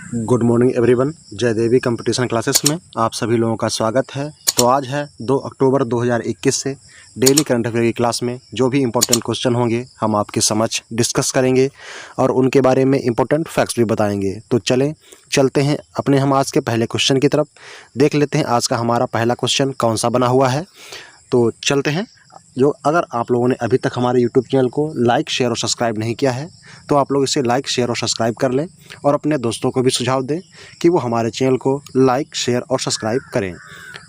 Good morning everyone. जय देवी competition classes में आप सभी लोगों का स्वागत है। तो आज है 2 अक्टूबर 2021 से डेली करंट अफेयर की क्लास में जो भी इंपॉर्टेंट क्वेश्चन होंगे हम आपके समक्ष डिस्कस करेंगे और उनके बारे में इंपॉर्टेंट फैक्ट्स भी बताएंगे। तो चलते हैं अपने हम आज के पहले क्वेश्चन की तरफ। देख लेते हैं आज का हमारा पहला क्वेश्चन कौन सा बना हुआ है। तो चलते हैं। अगर आप लोगों ने अभी तक हमारे यूट्यूब चैनल को लाइक शेयर और सब्सक्राइब नहीं किया है तो आप लोग इसे लाइक शेयर और सब्सक्राइब कर लें और अपने दोस्तों को भी सुझाव दें कि वो हमारे चैनल को लाइक शेयर और सब्सक्राइब करें।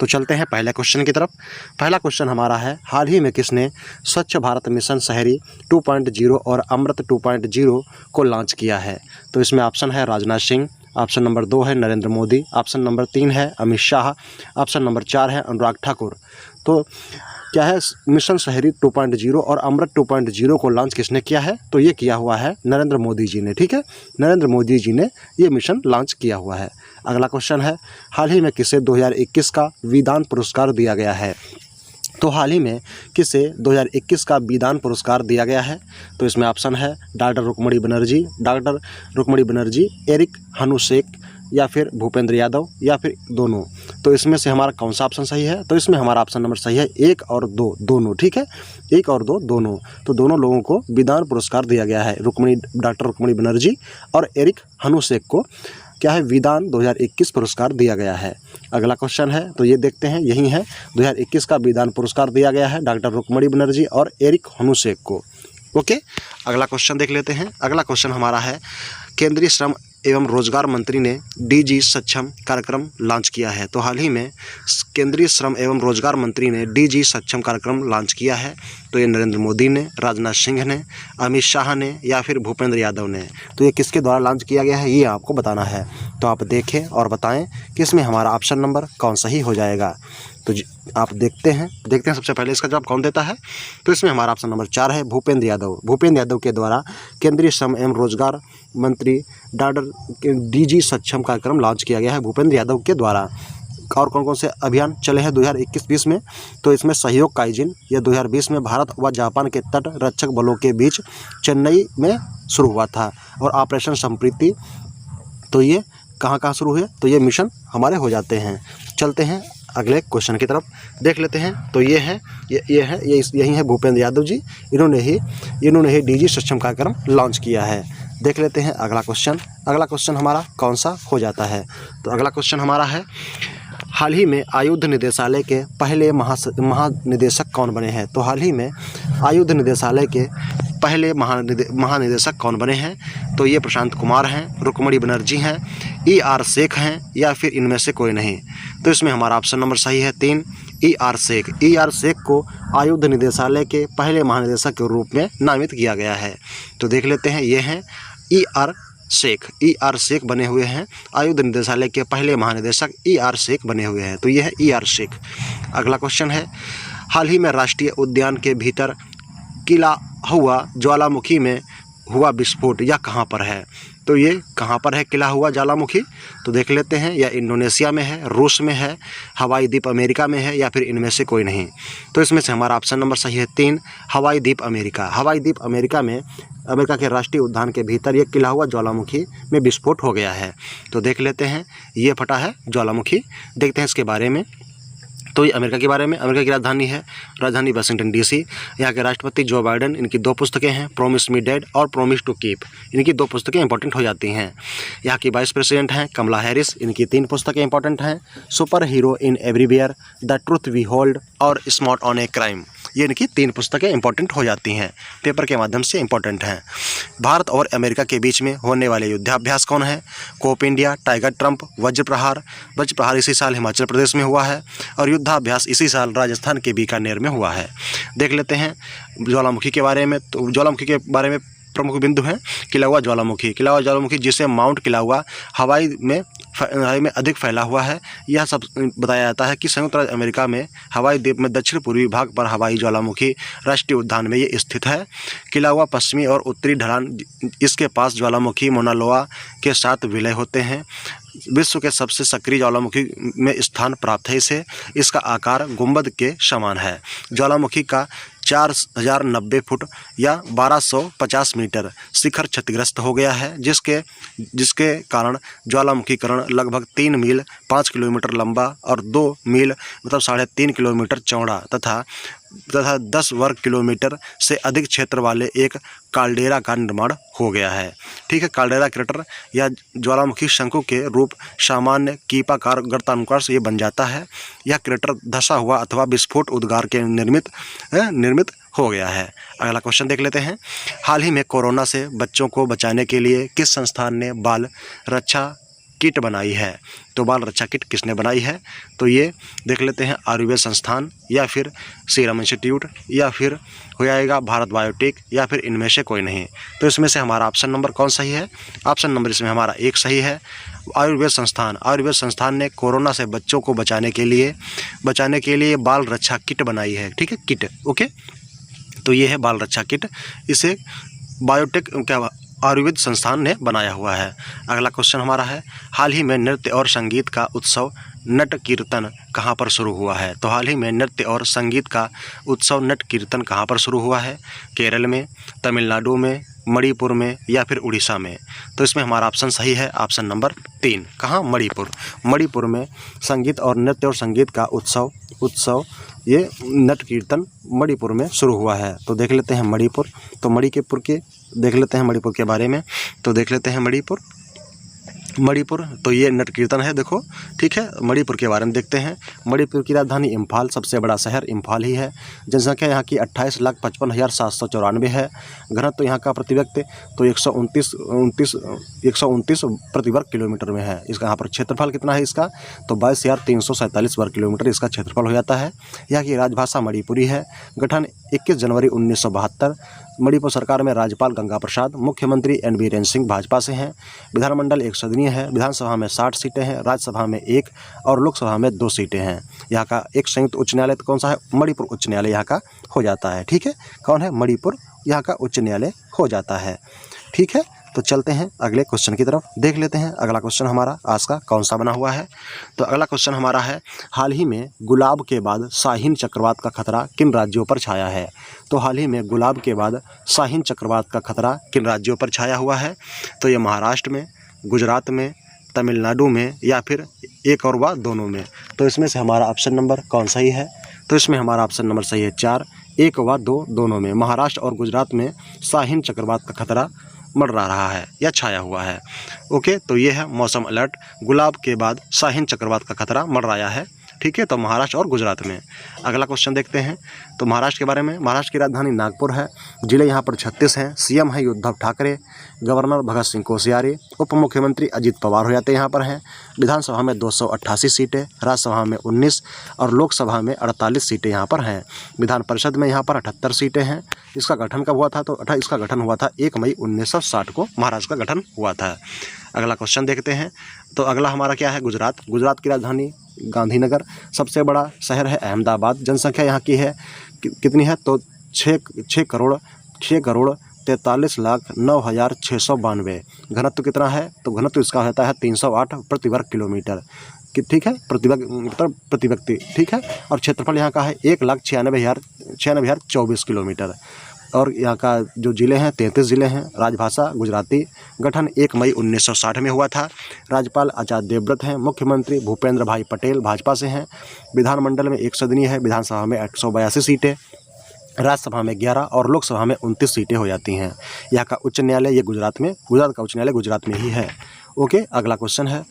तो चलते हैं पहले क्वेश्चन की तरफ। पहला क्वेश्चन हमारा है, हाल ही में किसने स्वच्छ भारत मिशन शहरी 2.0 और अमृत 2.0 को लॉन्च किया है। तो इसमें ऑप्शन है राजनाथ सिंह, ऑप्शन नंबर 2 है नरेंद्र मोदी, ऑप्शन नंबर 3 है अमित शाह, ऑप्शन नंबर 4 है अनुराग ठाकुर। तो क्या है, मिशन शहरी 2.0 और अमृत 2.0 को लॉन्च किसने किया है? तो ये किया हुआ है नरेंद्र मोदी जी ने। ठीक है, नरेंद्र मोदी जी ने ये मिशन लॉन्च किया हुआ है। अगला क्वेश्चन है, हाल ही में किसे 2021 का विदान पुरस्कार दिया गया है। तो हाल ही में किसे 2021 का विदान पुरस्कार दिया गया है। तो इसमें ऑप्शन है डॉक्टर रुक्मणी बनर्जी, एरिक हनुसेक या फिर भूपेंद्र यादव या फिर दोनों। तो इसमें से हमारा कौन सा ऑप्शन सही है? तो इसमें हमारा ऑप्शन नंबर सही है 1 और 2 दोनों। ठीक है, 1 और 2 दोनों। तो दोनों लोगों को विदान पुरस्कार दिया गया है, डॉक्टर रुक्मणी बनर्जी और एरिक हनुसेक को क्या है, विदान 2021 पुरस्कार दिया गया है। अगला क्वेश्चन है, तो ये देखते हैं, यही है 2021 का विदान पुरस्कार दिया गया है डॉक्टर रुक्मणी बनर्जी और एरिक हनुसेक को। ओके, अगला क्वेश्चन देख लेते हैं। अगला क्वेश्चन हमारा है, केंद्रीय श्रम एवं रोजगार मंत्री ने डीजी सक्षम कार्यक्रम लॉन्च किया है। तो हाल ही में केंद्रीय श्रम एवं रोजगार मंत्री ने डीजी सक्षम कार्यक्रम लॉन्च किया है। तो ये नरेंद्र मोदी ने, राजनाथ सिंह ने, अमित शाह ने या फिर भूपेंद्र यादव ने। तो ये किसके द्वारा लॉन्च किया गया है ये आपको बताना है। तो आप देखें और बताएं कि इसमें हमारा ऑप्शन नंबर कौन सही हो जाएगा। तो आप देखते हैं सबसे पहले इसका जवाब कौन देता है। तो इसमें हमारा ऑप्शन नंबर 4 है भूपेंद्र यादव के द्वारा केंद्रीय श्रम एवं रोजगार मंत्री डॉक्टर डीजी सक्षम कार्यक्रम लॉन्च किया गया है भूपेंद्र यादव के द्वारा। और कौन कौन से अभियान चले हैं 2021-20 में? तो इसमें सहयोग काइजिन, यह 2020 में भारत व जापान के तट रक्षक बलों के बीच चेन्नई में शुरू हुआ था। और ऑपरेशन संप्रीति, तो ये कहाँ शुरू हुए? तो ये मिशन हमारे हो जाते हैं। चलते हैं अगले क्वेश्चन की तरफ, देख लेते हैं। तो यही है भूपेंद्र यादव जी, इन्होंने ही डीजी सक्षम कार्यक्रम लॉन्च किया है। देख लेते हैं अगला क्वेश्चन हमारा कौन सा हो जाता है। तो अगला क्वेश्चन हमारा है, हाल ही में आयुध निदेशालय के पहले महानिदेशक कौन बने हैं। तो हाल ही में आयुध निदेशालय के पहले महानिदेशक कौन बने हैं? तो ये प्रशांत कुमार हैं, रुक्मणी बनर्जी हैं, ER शेख हैं या फिर इनमें से कोई नहीं। तो इसमें हमारा ऑप्शन नंबर सही है 3, ER शेख को आयुध निदेशालय के पहले महानिदेशक के रूप में नामित किया गया है। तो देख लेते हैं, ये हैं ER शेख बने हुए हैं, आयुध निदेशालय के पहले महानिदेशक ER शेख बने हुए हैं। तो ये है ER शेख। अगला क्वेश्चन है, हाल ही में राष्ट्रीय उद्यान के भीतर किला हुआ ज्वालामुखी में हुआ विस्फोट, यह कहाँ पर है? तो ये कहाँ पर है किला हुआ ज्वालामुखी? तो देख लेते हैं, या इंडोनेशिया में है, रूस में है, हवाई द्वीप अमेरिका में है या फिर इनमें से कोई नहीं। तो इसमें से हमारा ऑप्शन नंबर सही है 3, हवाई द्वीप अमेरिका में अमेरिका के राष्ट्रीय उद्यान के भीतर ये किला हुआ ज्वालामुखी में विस्फोट हो गया है। तो देख लेते हैं, ये फटा है ज्वालामुखी। देखते हैं इसके बारे में। तो ये अमेरिका के बारे में, अमेरिका की राजधानी वाशिंगटन DC। यहाँ के राष्ट्रपति जो बाइडेन, इनकी 2 पुस्तकें हैं, प्रॉमिस मी डैड और प्रॉमिस टू कीप। इनकी 2 पुस्तकें इंपॉर्टेंट हो जाती हैं। यहाँ की वाइस प्रेसिडेंट हैं कमला हैरिस, इनकी 3 पुस्तकें इंपॉर्टेंट हैं, super hero in everywhere, the truth we hold और स्मार्ट ऑन ए क्राइम। ये इनकी 3 पुस्तकें इंपॉर्टेंट हो जाती हैं, पेपर के माध्यम से इंपॉर्टेंट हैं। भारत और अमेरिका के बीच में होने वाले युद्धाभ्यास कौन है? कोप इंडिया, टाइगर ट्रंप, वज्र प्रहार इसी साल हिमाचल प्रदेश में हुआ है और युद्धाभ्यास इसी साल राजस्थान के बीकानेर में हुआ है। देख लेते हैं ज्वालामुखी के बारे में। तो ज्वालामुखी के बारे में प्रमुख बिंदु हैं किला हुआ ज्वालामुखी जिसे माउंट किला हुआ हवाई में अधिक फैला हुआ है। यह सब बताया जाता है कि संयुक्त राज्य अमेरिका में हवाई द्वीप में दक्षिण पूर्वी भाग पर हवाई ज्वालामुखी राष्ट्रीय उद्यान में ये स्थित है। किला हुआ पश्चिमी और उत्तरी ढलान, इसके पास ज्वालामुखी मोना लोआ के साथ विलय होते हैं। विश्व के सबसे सक्रिय ज्वालामुखी में स्थान प्राप्त है इसे। इसका आकार गुंबद के समान है। ज्वालामुखी का 4090 फुट या 1250 मीटर शिखर क्षतिग्रस्त हो गया है, जिसके कारण ज्वालामुखीकरण लगभग 3 मील 5 किलोमीटर लंबा और 2 मील मतलब 3.5 किलोमीटर चौड़ा तथा 10 वर्ग किलोमीटर से अधिक क्षेत्र वाले एक काल्डेरा का निर्माण हो गया है। ठीक है, काल्डेरा क्रेटर या ज्वालामुखी शंकु के रूप सामान्य कीपाकार गर्तानुकार से ये बन जाता है। यह क्रेटर धंसा हुआ अथवा विस्फोट उद्गार के निर्मित हो गया है। अगला क्वेश्चन देख लेते हैं। हाल ही में कोरोना से बच्चों को बचाने के लिए किस संस्थान ने बाल रक्षा किट बनाई है? तो बाल रक्षा किट किसने बनाई है? तो ये देख लेते हैं, आयुर्वेद संस्थान या फिर सीरम इंस्टीट्यूट या फिर हो जाएगा भारत बायोटेक या फिर इनमें से कोई नहीं। तो इसमें से हमारा ऑप्शन नंबर कौन सही है? ऑप्शन नंबर इसमें हमारा 1 सही है। आयुर्वेद संस्थान ने कोरोना से बच्चों को बचाने के लिए बाल रक्षा किट बनाई है। ठीक है, किट। ओके, तो ये है बाल रक्षा किट। इसे बायोटेक आयुर्वेद संस्थान ने बनाया हुआ है। अगला क्वेश्चन हमारा है, हाल ही में नृत्य और संगीत का उत्सव नट कीर्तन कहाँ पर शुरू हुआ है? तो हाल ही में नृत्य और संगीत का उत्सव नट कीर्तन कहाँ पर शुरू हुआ है? केरल में, तमिलनाडु में, मणिपुर में या फिर उड़ीसा में? तो इसमें हमारा ऑप्शन सही है, ऑप्शन नंबर 3। कहाँ? मणिपुर में संगीत और नृत्य और संगीत का उत्सव ये नट कीर्तन मणिपुर में शुरू हुआ है। तो देख लेते हैं मणिपुर। तो मणिपुर के बारे में। तो देख लेते हैं मणिपुर तो ये नट कीर्तन है। देखो, ठीक है, मणिपुर के बारे में देखते हैं। मणिपुर की राजधानी इम्फाल, सबसे बड़ा शहर इम्फाल ही है। जनसंख्या यहाँ की 28,55,794 है। घनत्व यहाँ का प्रति व्यक्ति तो 129 प्रति वर्ग किलोमीटर में है। इसका यहाँ पर क्षेत्रफल कितना है इसका? तो 22,347 वर्ग किलोमीटर इसका क्षेत्रफल हो जाता है। यहाँ की राजभाषा मणिपुरी है। गठन 21 जनवरी 1972। मणिपुर सरकार में राज्यपाल गंगा प्रसाद, मुख्यमंत्री एन बीरेन सिंह भाजपा से हैं। विधानमंडल 1 सदनीय है। विधानसभा में 60 सीटें हैं, राज्यसभा में 1 और लोकसभा में 2 सीटें हैं। यहाँ का एक संयुक्त उच्च न्यायालय कौन सा है? मणिपुर उच्च न्यायालय यहाँ का हो जाता है। ठीक है, कौन है? मणिपुर यहाँ का उच्च न्यायालय हो जाता है। ठीक है, तो चलते हैं अगले क्वेश्चन की तरफ, देख लेते हैं अगला क्वेश्चन हमारा आज का कौन सा बना हुआ है। तो अगला क्वेश्चन हमारा है, हाल ही में गुलाब के बाद शाहीन चक्रवात का खतरा किन राज्यों पर छाया है? तो हाल ही में गुलाब के बाद शाहीन चक्रवात का खतरा किन राज्यों पर छाया हुआ है? तो ये महाराष्ट्र में, गुजरात में, तमिलनाडु में या फिर एक और व दोनों में? तो इसमें से हमारा ऑप्शन नंबर कौन सही है? तो इसमें हमारा ऑप्शन नंबर सही है 4, 1 व 2 दोनों में। महाराष्ट्र और गुजरात में शाहीन चक्रवात का खतरा मंडरा रहा है या छाया हुआ है। ओके, तो ये है मौसम अलर्ट, गुलाब के बाद शाहीन चक्रवात का खतरा मंडराया है। ठीक है, तो महाराष्ट्र और गुजरात में। अगला क्वेश्चन देखते हैं। तो महाराष्ट्र के बारे में, महाराष्ट्र की राजधानी नागपुर है। जिले यहाँ पर 36 हैं। सीएम है उद्धव ठाकरे, गवर्नर भगत सिंह कोश्यारी, उप मुख्यमंत्री अजित पवार हो जाते यहाँ पर हैं। विधानसभा में 288 सीटें, राज्यसभा में 19 और लोकसभा में 48 सीटें यहाँ पर हैं। विधान परिषद में यहाँ पर 78 सीटें हैं। इसका गठन कब हुआ था? तो इसका गठन हुआ था 1 मई 1960 को महाराष्ट्र का गठन हुआ था। अगला क्वेश्चन देखते हैं। तो अगला हमारा क्या है? गुजरात की राजधानी गांधीनगर, सबसे बड़ा शहर है अहमदाबाद। जनसंख्या यहाँ की है कितनी है? तो 6 करोड़ 43,09,692। घनत्व कितना है? तो घनत्व इसका होता है 308 प्रति वर्ग किलोमीटर। ठीक है, प्रति व्यक्ति। ठीक है, और क्षेत्रफल यहाँ का है 1,96,024 किलोमीटर। और यहाँ का जो ज़िले हैं 33 ज़िले हैं। राजभाषा गुजराती। गठन 1 मई 1960 में हुआ था। राज्यपाल आचार्य देवव्रत हैं। मुख्यमंत्री भूपेंद्र भाई पटेल भाजपा से हैं। विधानमंडल में 1 सदनीय है। विधानसभा में 182 सीटें, राज्यसभा में 11 और लोकसभा में 29 सीटें हो जाती हैं। यहाँ का उच्च न्यायालय ये गुजरात का उच्च न्यायालय गुजरात में ही है। ओके, अगला क्वेश्चन है,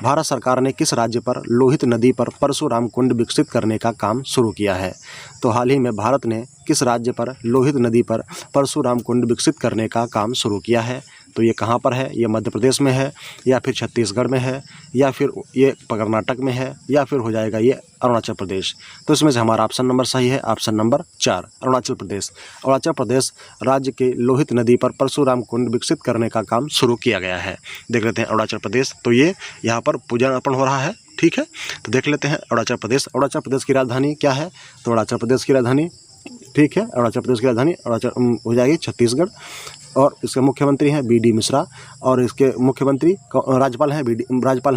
भारत सरकार ने किस राज्य पर लोहित नदी पर परशुराम कुंड विकसित करने का काम शुरू किया है? तो हाल ही में भारत ने किस राज्य पर लोहित नदी पर परशुराम कुंड विकसित करने का काम शुरू किया है? तो ये कहाँ पर है? ये मध्य प्रदेश में है या फिर छत्तीसगढ़ में है या फिर ये कर्नाटक में है या फिर हो जाएगा ये अरुणाचल प्रदेश? तो इसमें से हमारा ऑप्शन नंबर सही है, ऑप्शन नंबर 4 अरुणाचल प्रदेश। अरुणाचल प्रदेश राज्य के लोहित नदी पर परशुराम कुंड विकसित करने का काम शुरू किया गया है। देख लेते हैं अरुणाचल प्रदेश। तो ये यहाँ पर पूजन अर्पण हो रहा है। ठीक है, तो देख लेते हैं अरुणाचल प्रदेश। अरुणाचल प्रदेश की राजधानी क्या है? तो अरुणाचल प्रदेश की राजधानी, ठीक है, अरुणाचल प्रदेश की राजधानी हो जाएगी छत्तीसगढ़। और इसके मुख्यमंत्री हैं बी डी मिश्रा, और इसके मुख्यमंत्री राज्यपाल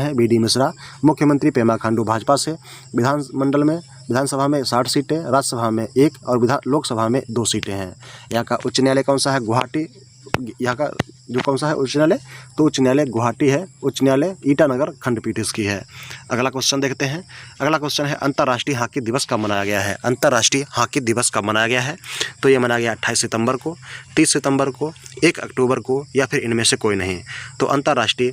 हैं बी डी मिश्रा। मुख्यमंत्री पेमा खांडू भाजपा से। विधानसभा में 60 सीटें, राज्यसभा में 1 और लोकसभा में 2 सीटें हैं। यहाँ का उच्च न्यायालय कौन सा है? गुवाहाटी। यहाँ का जो कौन सा है उच्च न्यायालय? तो उच्च न्यायालय गुवाहाटी है। उच्च न्यायालय ईटानगर खंडपीठ इसकी है। अगला क्वेश्चन देखते हैं। अगला क्वेश्चन है अंतर्राष्ट्रीय हॉकी दिवस कब मनाया गया है? अंतर्राष्ट्रीय हॉकी दिवस कब मनाया गया है? तो ये मनाया गया 28 सितंबर को, 30 सितंबर को, 1 अक्टूबर को, या फिर इनमें से कोई नहीं। तो अंतर्राष्ट्रीय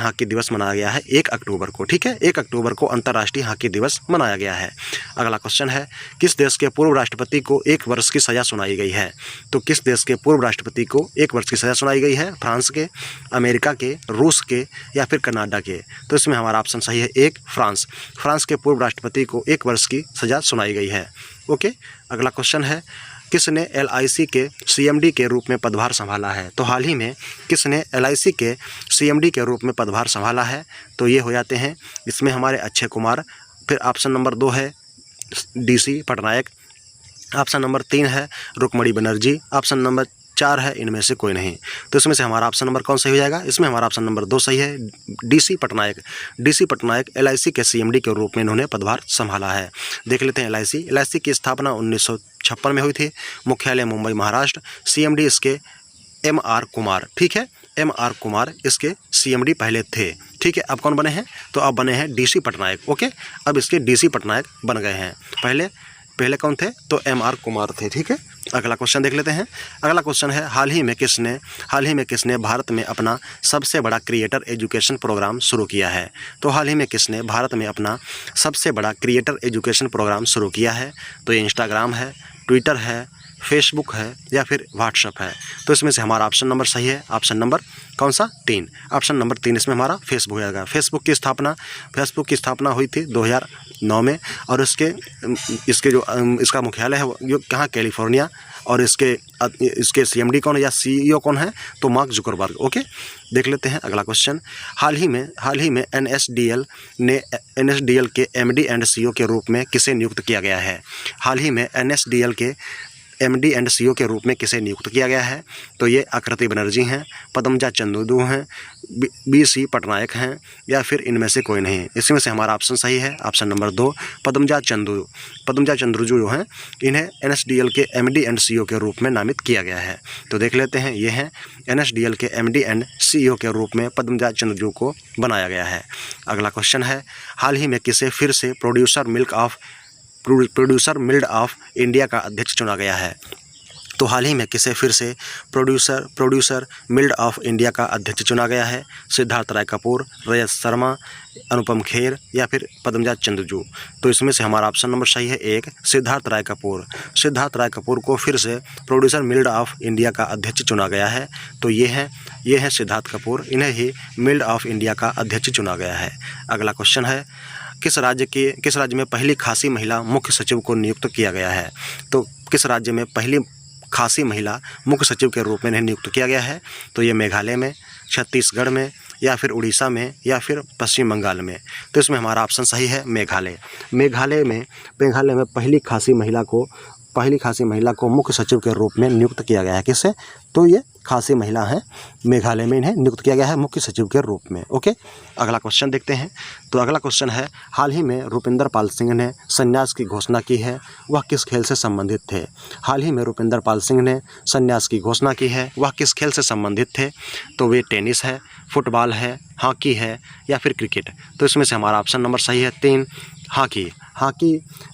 हॉकी दिवस मनाया गया है 1 अक्टूबर को। ठीक है, 1 अक्टूबर को अंतर्राष्ट्रीय हॉकी दिवस मनाया गया है। अगला क्वेश्चन है किस देश के पूर्व राष्ट्रपति को 1 वर्ष की सज़ा सुनाई गई है? तो किस देश के पूर्व राष्ट्रपति को 1 वर्ष की सज़ा सुनाई गई है? फ्रांस के, अमेरिका के, रूस के, या फिर कनाडा के? तो इसमें हमारा ऑप्शन सही है 1 फ्रांस। फ्रांस के पूर्व राष्ट्रपति को 1 वर्ष की सज़ा सुनाई गई है। ओके। अगला क्वेश्चन है किसने LIC के CMD के रूप में पदभार संभाला है? तो हाल ही में किसने LIC के CMD के रूप में पदभार संभाला है? तो ये हो जाते हैं इसमें हमारे अक्षय कुमार। फिर ऑप्शन नंबर 2 है DC पटनायक। ऑप्शन नंबर 3 है रुक्मणी बनर्जी। ऑप्शन नंबर 4 है इनमें से कोई नहीं। तो इसमें से हमारा ऑप्शन नंबर कौन सही हो जाएगा? इसमें हमारा ऑप्शन नंबर 2 सही है, DC Patnaik. DC Patnaik LIC के CMD के रूप में इन्होंने पदभार संभाला है। देख लेते हैं LIC की स्थापना 1956 में हुई थी। मुख्यालय मुंबई महाराष्ट्र। CMD इसके MR कुमार। ठीक है, MR कुमार इसके CMD पहले थे। ठीक है, अब कौन बने हैं? तो अब बने हैं DC पटनायक। ओके, अब इसके DC पटनायक बन गए हैं। पहले कौन थे? तो MR कुमार थे। ठीक है, अगला क्वेश्चन देख लेते हैं। अगला क्वेश्चन है हाल ही में किसने भारत में अपना सबसे बड़ा क्रिएटर एजुकेशन प्रोग्राम शुरू किया है? तो हाल ही में किसने भारत में अपना सबसे बड़ा क्रिएटर एजुकेशन प्रोग्राम शुरू किया है? तो ये इंस्टाग्राम है, ट्विटर है, फेसबुक है, या फिर व्हाट्सअप है? तो इसमें से हमारा ऑप्शन नंबर सही है। ऑप्शन नंबर कौन सा? 3। ऑप्शन नंबर 3 इसमें हमारा फेसबुक आएगा। फेसबुक की स्थापना हुई थी 2009 में, और इसका मुख्यालय है जो कहाँ? कैलिफोर्निया। और इसके CMD कौन है या CEO कौन है? तो मार्क जुकरबर्ग। ओके, देख लेते हैं अगला क्वेश्चन। हाल ही में NSDL के MD एंड CEO के रूप में किसे नियुक्त किया गया है? हाल ही में NSDL के MD एंड CEO के रूप में किसे नियुक्त किया गया है? तो ये आकृति बनर्जी हैं, पद्मजा चंद्रू हैं, BC पटनायक हैं, या फिर इनमें से कोई नहीं। इसमें से हमारा ऑप्शन सही है, ऑप्शन नंबर 2 पद्मजा चंद्रू जो हैं इन्हें NSDL के MD एंड CEO के रूप में नामित किया गया है। तो देख लेते हैं, ये हैं NSDL के MD एंड CEO के रूप में पद्मजा चंद्रू को बनाया गया है। अगला क्वेश्चन है हाल ही में किसे फिर से प्रोड्यूसर मिल्ड ऑफ इंडिया का अध्यक्ष चुना गया है? तो हाल ही में किसे फिर से प्रोड्यूसर मिल्ड ऑफ इंडिया का अध्यक्ष चुना गया है? सिद्धार्थ राय कपूर, रजत शर्मा, अनुपम खेर, या फिर पद्मजा चंद्रू? तो इसमें से हमारा ऑप्शन नंबर सही है 1 सिद्धार्थ राय कपूर। सिद्धार्थ राय कपूर को फिर से प्रोड्यूसर मिल्ड ऑफ इंडिया का अध्यक्ष चुना गया है। तो ये है सिद्धार्थ कपूर, इन्हें ही मिल्ड ऑफ इंडिया का अध्यक्ष चुना गया है। अगला क्वेश्चन है किस राज्य में पहली खासी महिला मुख्य सचिव को नियुक्त किया गया है? तो किस राज्य में पहली खासी महिला मुख्य सचिव के रूप में इन्हें नियुक्त किया गया है? तो ये मेघालय में, छत्तीसगढ़ में, या फिर उड़ीसा में, या फिर पश्चिम बंगाल में? तो इसमें हमारा ऑप्शन सही है मेघालय में पहली खासी महिला को मुख्य सचिव के रूप में नियुक्त किया गया है। किससे? तो ये खासी महिला हैं, मेघालय में इन्हें नियुक्त किया गया है मुख्य सचिव के रूप में। ओके, अगला क्वेश्चन देखते हैं। तो अगला क्वेश्चन है हाल ही में रुपिंदर पाल सिंह ने संन्यास की घोषणा की है, वह किस खेल से संबंधित थे? हाल ही में रुपिंदर पाल सिंह ने संन्यास की घोषणा की है, वह किस खेल से संबंधित थे? तो वे टेनिस है, फुटबॉल है, हॉकी है, या फिर क्रिकेट? तो इसमें से हमारा ऑप्शन नंबर सही है 3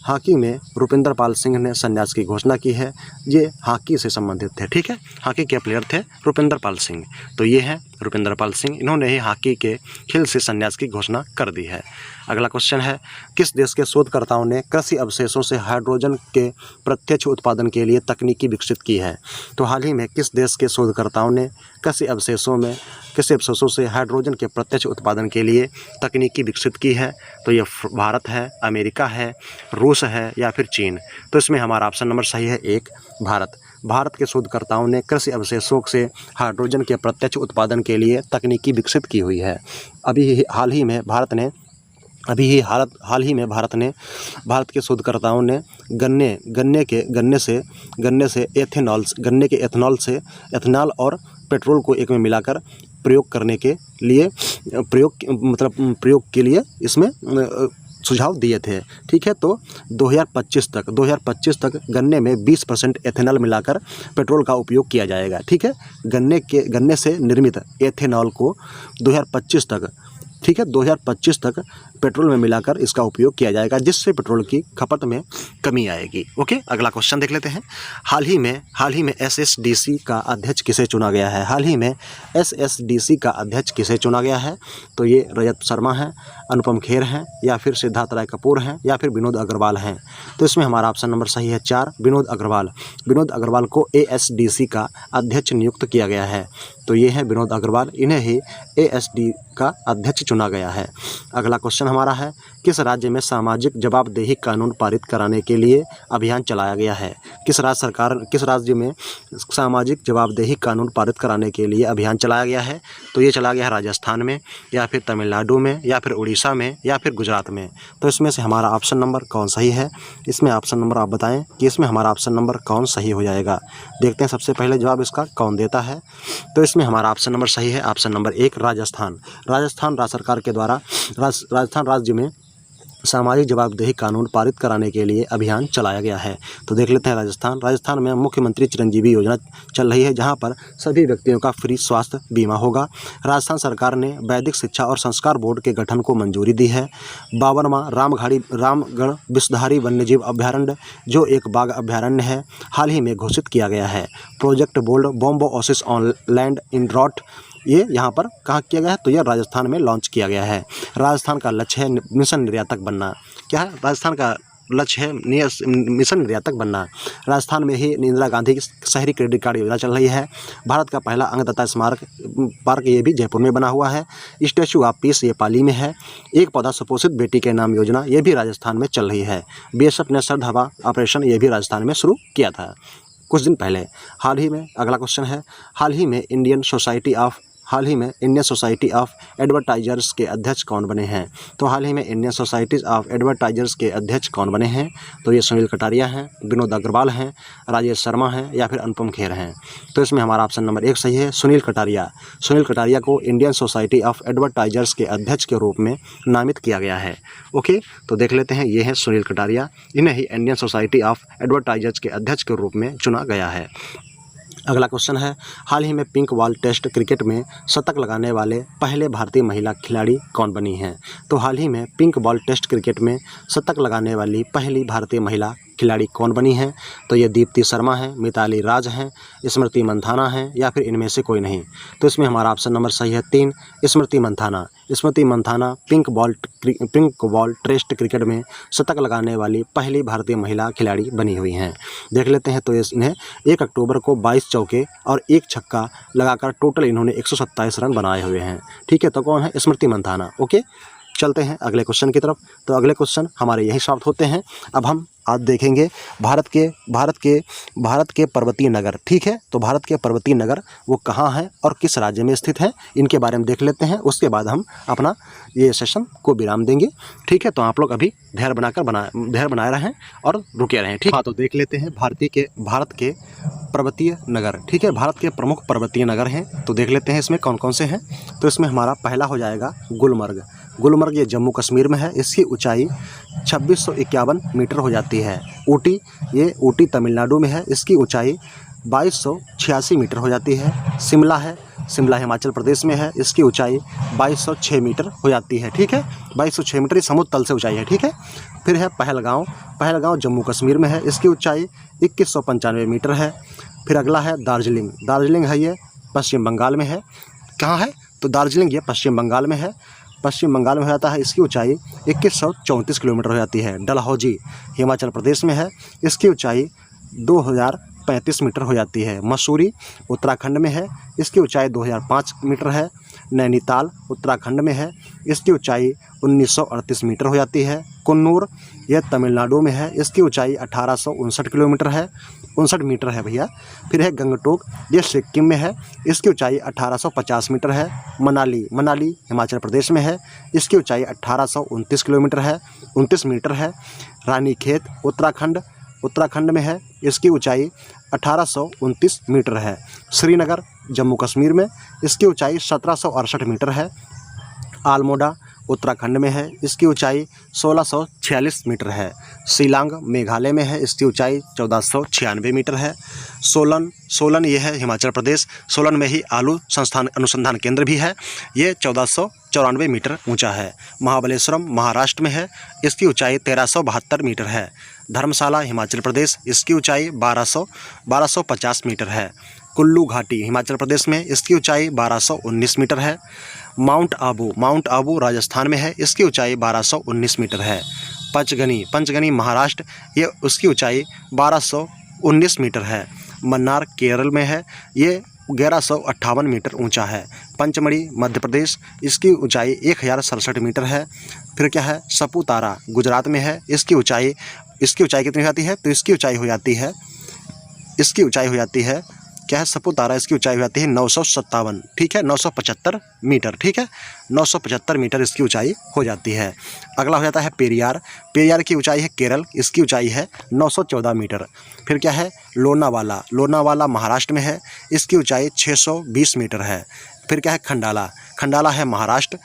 हॉकी में रुपिंदर पाल सिंह ने संन्यास की घोषणा की है। ये हॉकी से संबंधित थे। ठीक है, हॉकी के प्लेयर थे रुपिंदर पाल सिंह। तो ये है रुपिंदर पाल सिंह, इन्होंने ही हॉकी के खेल से संन्यास की घोषणा कर दी है। अगला क्वेश्चन है किस देश के शोधकर्ताओं ने कृषि अवशेषों से हाइड्रोजन के प्रत्यक्ष उत्पादन के लिए तकनीकी विकसित की है? तो हाल ही में किस देश के शोधकर्ताओं ने कृषि अवशेषों से हाइड्रोजन के प्रत्यक्ष उत्पादन के लिए तकनीकी विकसित की है? तो ये भारत है, अमेरिका है, रूस है, या फिर चीन? तो इसमें हमारा ऑप्शन नंबर सही है 1 भारत के शोधकर्ताओं ने कृषि अवशेषों से हाइड्रोजन के प्रत्यक्ष उत्पादन के लिए तकनीकी विकसित की हुई है। अभी हाल ही में भारत ने अभी हाल ही में भारत के शोधकर्ताओं ने गन्ने से एथेनॉल से एथेनॉल और पेट्रोल को एक में मिलाकर प्रयोग करने के लिए प्रयोग के लिए इसमें सुझाव दिए थे। ठीक है, तो 2025 तक गन्ने में 20% एथेनॉल मिलाकर पेट्रोल का उपयोग किया जाएगा। ठीक है, गन्ने से निर्मित एथेनॉल को 2025 तक पेट्रोल में मिलाकर इसका उपयोग किया जाएगा, जिससे पेट्रोल की खपत में कमी आएगी। ओके, अगला क्वेश्चन देख लेते हैं। हाल ही में एसएसडीसी का अध्यक्ष किसे चुना गया है? हाल ही में एसएसडीसी का अध्यक्ष किसे चुना गया है? तो ये रजत शर्मा हैं, अनुपम खेर हैं, या फिर सिद्धार्थ राय कपूर हैं, या फिर विनोद अग्रवाल हैं। तो इसमें हमारा ऑप्शन नंबर सही है 4, विनोद अग्रवाल। विनोद अग्रवाल को एएसडीसी का अध्यक्ष नियुक्त किया गया है। तो ये है विनोद अग्रवाल, इन्हें ही एएसडी का अध्यक्ष चुना गया है। अगला क्वेश्चन हमारा है, किस राज्य में सामाजिक जवाबदेही कानून पारित कराने के लिए अभियान चलाया गया है? किस राज्य में सामाजिक जवाबदेही कानून पारित कराने के लिए अभियान चलाया गया है? तो ये चला गया है राजस्थान में, या फिर तमिलनाडु में, या फिर उड़ीसा में, या फिर गुजरात में। तो इसमें से हमारा ऑप्शन नंबर कौन सही है? इसमें ऑप्शन नंबर आप बताएं कि इसमें हमारा ऑप्शन नंबर कौन सही हो जाएगा। देखते हैं सबसे पहले जवाब इसका कौन देता है। तो इसमें हमारा ऑप्शन नंबर सही है, ऑप्शन नंबर 1, राजस्थान। राजस्थान राज्य सरकार के द्वारा राजस्थान राज्य में सामाजिक जवाबदेही कानून पारित कराने के लिए अभियान चलाया गया है। तो देख लेते हैं राजस्थान में मुख्यमंत्री चिरंजीवी योजना चल रही है, जहां पर सभी व्यक्तियों का फ्री स्वास्थ्य बीमा होगा। राजस्थान सरकार ने वैदिक शिक्षा और संस्कार बोर्ड के गठन को मंजूरी दी है। 52वां रामगढ़ विषधारी वन्यजीव अभ्यारण्य, जो एक बाघ अभ्यारण्य है, हाल ही में घोषित किया गया है। Project BOLD bamboo oasis on land in drought, ये यहाँ पर कहाँ किया गया है? तो यह राजस्थान में लॉन्च किया गया है। राजस्थान का लक्ष्य है मिशन निर्यातक बनना। क्या है राजस्थान का लक्ष्य? है मिशन निर्यातक बनना। राजस्थान में ही इंदिरा गांधी की शहरी क्रेडिट कार्ड योजना चल रही है। भारत का पहला अंगदाता स्मारक पार्क ये भी जयपुर में बना हुआ है। स्टैचू ऑफ पीस ये पाली में है। एक पौधा सुपोषित बेटी के नाम योजना ये भी राजस्थान में चल रही है। बीएसएफ ने सर्द हवा ऑपरेशन ये भी राजस्थान में शुरू किया था कुछ दिन पहले। हाल ही में अगला क्वेश्चन है, हाल ही में इंडियन सोसाइटी ऑफ एडवर्टाइजर्स के अध्यक्ष कौन बने हैं? तो हाल ही में इंडियन सोसाइटी ऑफ एडवर्टाइजर्स के अध्यक्ष कौन बने हैं? तो ये सुनील कटारिया हैं, विनोद अग्रवाल हैं, राजेश शर्मा हैं, या फिर अनुपम खेर हैं। तो इसमें हमारा ऑप्शन नंबर 1 सही है, सुनील कटारिया। सुनील कटारिया को इंडियन सोसाइटी ऑफ एडवर्टाइजर्स के अध्यक्ष के रूप में नामित किया गया है। ओके, तो देख लेते हैं, ये है सुनील कटारिया, इन्हें ही इंडियन सोसाइटी ऑफ एडवर्टाइजर्स के अध्यक्ष के रूप में चुना गया है। अगला क्वेश्चन है, हाल ही में पिंक बॉल टेस्ट क्रिकेट में शतक लगाने वाले पहले भारतीय महिला खिलाड़ी कौन बनी हैं? तो हाल ही में पिंक बॉल टेस्ट क्रिकेट में शतक लगाने वाली पहली भारतीय महिला खिलाड़ी कौन बनी हैं? तो ये दीप्ति शर्मा हैं, मिताली राज हैं, स्मृति मंथाना हैं, या फिर इनमें से कोई नहीं। तो इसमें हमारा ऑप्शन नंबर सही है 3, स्मृति मंथाना। स्मृति Mandhana pink ball test cricket में शतक लगाने वाली पहली भारतीय महिला खिलाड़ी बनी हुई हैं। देख लेते हैं, तो इन्हें 1 अक्टूबर को 22 चौके और 1 छक्का लगाकर टोटल इन्होंने 127 रन बनाए हुए हैं। ठीक है, तो कौन है? स्मृति मंथाना। ओके, चलते हैं अगले क्वेश्चन की तरफ। तो अगले क्वेश्चन हमारे यही समाप्त होते हैं। अब हम आज देखेंगे भारत के पर्वतीय नगर। ठीक है, तो भारत के पर्वतीय नगर वो कहाँ हैं और किस राज्य में स्थित हैं, इनके बारे में देख लेते हैं। उसके बाद हम अपना ये सेशन को विराम देंगे। ठीक है, तो आप लोग अभी धैर्य बनाए रहें और रुके रहें। ठीक, हाँ, तो देख लेते हैं भारत के पर्वतीय नगर। ठीक है, भारत के प्रमुख पर्वतीय नगर हैं, तो देख लेते हैं इसमें कौन कौन से हैं। तो इसमें हमारा पहला हो जाएगा गुलमर्ग, ये जम्मू कश्मीर में है। इसकी ऊंचाई 2651 मीटर हो जाती है। ऊटी तमिलनाडु में है। इसकी ऊंचाई 2286 मीटर हो जाती है। शिमला हिमाचल प्रदेश में है। इसकी ऊंचाई 2206 मीटर हो जाती है। ठीक है, 2206 मीटर समुद्र तल से ऊंचाई है। ठीक है, फिर है पहलगांव जम्मू कश्मीर में है। इसकी ऊंचाई 2195 मीटर है। फिर अगला है दार्जिलिंग है, ये पश्चिम बंगाल में है। कहाँ है? तो दार्जिलिंग ये पश्चिम बंगाल में है। पश्चिम बंगाल में हो जाता है। इसकी ऊंचाई 2134 किलोमीटर हो जाती है। डलहौजी हिमाचल प्रदेश में है। इसकी ऊंचाई 1935 मीटर हो जाती है। मसूरी उत्तराखंड में है, इसकी ऊंचाई 2005 मीटर है। नैनीताल उत्तराखंड में है, इसकी ऊंचाई 1938 मीटर हो जाती है। कुन्नूर यह तमिलनाडु में है, इसकी ऊंचाई 1859 किलोमीटर है, 59 मीटर है भैया। फिर है गंगटोक, ये सिक्किम में है, इसकी ऊंचाई 1850 मीटर है। मनाली हिमाचल प्रदेश में है, इसकी ऊंचाई 1829 किलोमीटर है, 29 मीटर है। रानीखेत उत्तराखंड में है, इसकी ऊंचाई 1829 मीटर है। श्रीनगर जम्मू कश्मीर में, इसकी ऊंचाई 1768 मीटर है। अल्मोड़ा उत्तराखंड में है, इसकी ऊंचाई 1646 मीटर है। शिलांग मेघालय में है, इसकी ऊंचाई 1496 मीटर है। सोलन ये है हिमाचल प्रदेश, सोलन में ही आलू अनुसंधान केंद्र भी है, ये 1494 मीटर ऊंचा है। महाबलेश्वरम महाराष्ट्र में है, इसकी ऊंचाई 1372 मीटर है। धर्मशाला हिमाचल प्रदेश, इसकी ऊंचाई 1250 मीटर है। कुल्लू घाटी हिमाचल प्रदेश में, इसकी ऊंचाई 1219 मीटर है। माउंट आबू राजस्थान में है, इसकी ऊंचाई 1219 मीटर है। पंचगनी महाराष्ट्र, ये उसकी ऊंचाई 1219 मीटर है। मन्नार केरल में है, ये 1158 मीटर ऊंचा है। पंचमढ़ी मध्य प्रदेश, इसकी ऊंचाई 1067 मीटर है। फिर क्या है, सपुतारा गुजरात में है, इसकी ऊंचाई कितनी हो जाती है, तो इसकी ऊंचाई हो जाती है क्या है, सपुतारा इसकी ऊंचाई हो जाती है 957, ठीक है, 975 मीटर, ठीक है, 975 मीटर इसकी ऊंचाई हो जाती है। अगला हो जाता है पेरियार की ऊंचाई है केरल, इसकी ऊंचाई है 914 मीटर। फिर क्या है, लोनावाला महाराष्ट्र में है, इसकी ऊंचाई 620 मीटर है। फिर क्या है, खंडाला है महाराष्ट्र,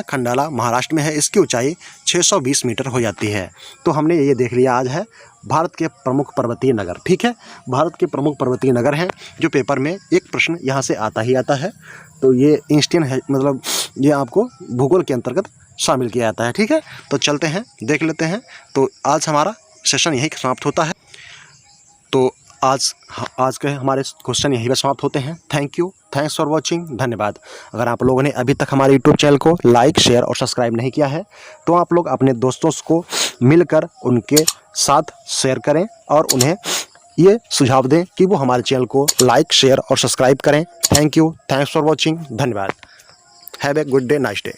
खंडाला महाराष्ट्र में है, इसकी ऊंचाई 620 मीटर हो जाती है। तो हमने ये देख लिया आज है भारत के प्रमुख पर्वतीय नगर, ठीक है, भारत के प्रमुख पर्वतीय नगर हैं जो पेपर में एक प्रश्न यहाँ से आता ही आता है। तो ये इंस्टीन है, मतलब ये आपको भूगोल के अंतर्गत शामिल किया जाता है, ठीक है। तो चलते हैं, देख लेते हैं। तो आज हमारा सेशन यहीं समाप्त होता है। तो आज के हमारे क्वेश्चन यहीं पर समाप्त होते हैं। थैंक्स फॉर वॉचिंग, धन्यवाद। अगर आप लोगों ने अभी तक हमारे यूट्यूब चैनल को लाइक, शेयर और सब्सक्राइब नहीं किया है तो आप लोग अपने दोस्तों को मिलकर उनके साथ शेयर करें और उन्हें ये सुझाव दें कि वो हमारे चैनल को लाइक, शेयर और सब्सक्राइब करें। थैंक्स फॉर वॉचिंग, धन्यवाद। Have a good day, nice day.